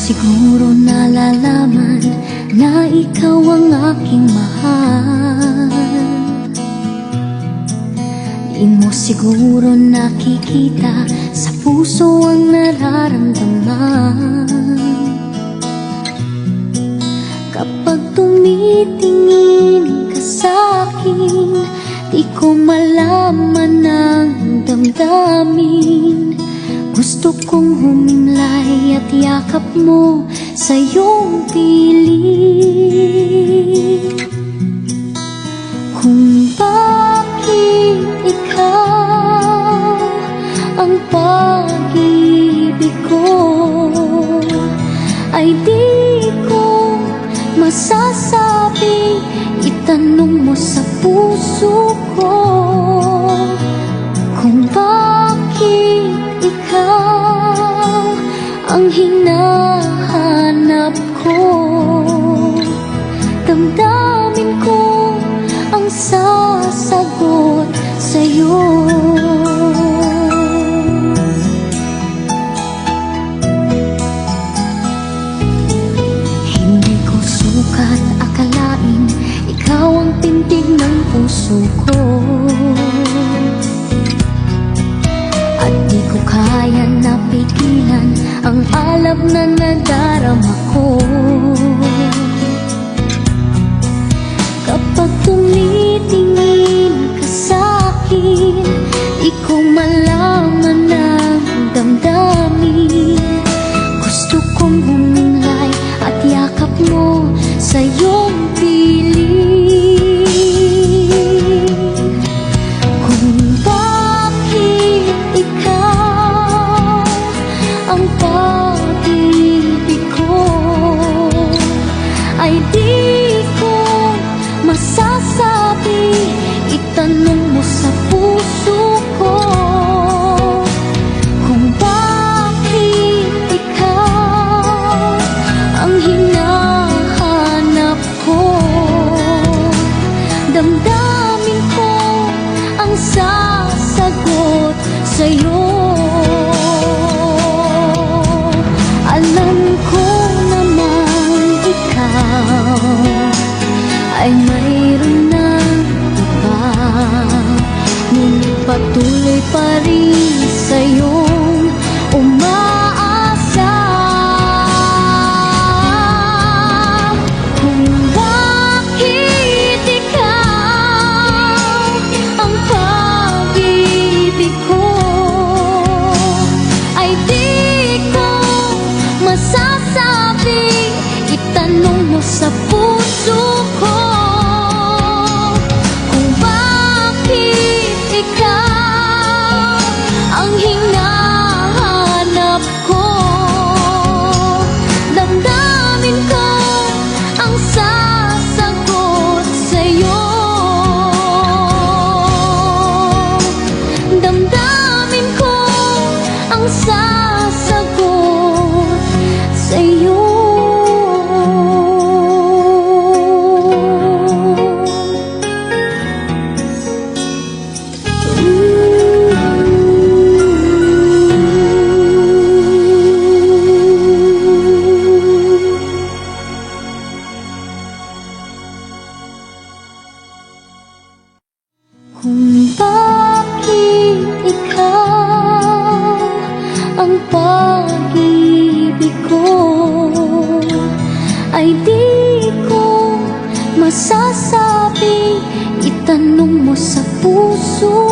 siguro nalalaman na ikaw ang aking mahal. Di mo siguro nakikita sa puso ang nararamdaman. Kapag tumitingin ka sa'kin, di ko malaman ang damdamin. Gusto kong humimlay at yakap mo sa iyong piling. Kung bakit ikaw ang pag-ibig ko, ay di ko masasabi. Itanong mo sa puso ko kung bakit ikaw ang hinahanap ko. Damdamin ko ang sasagot sa'yo. Hindi ko sukat akalain ikaw ang tindig ng puso ko. At di ko kaya napigilan ang alab na nadarama ko. Kapag tumitingin ka sa'kin, di ko malaman ang damdamin. Gusto kong humimlay at yakap mo sa iyong piling. Kung bakit ikaw ang pag-ibig ko, ay di ko masasabi. Itanong mo sa puso ko kung bakit ikaw ang hinahanap ko. Damdamin ko ang sasagot sa'yo. Alam ko naman ikaw ay mayroon ng iba, ngunit patuloy pa rin sa'yong umaasa. Kung bakit ikaw ang pag-ibig ko, ay di ko masasabi. Itanong mo sa puso ko kung bakit ikaw ang hinahanap ko. Damdamin ko ang sasagot sa'yo. Damdamin ko ang sasagot sa'yo. Kung bakit ikaw ang pag-ibig ko, ay di ko masasabi. Itanong mo sa puso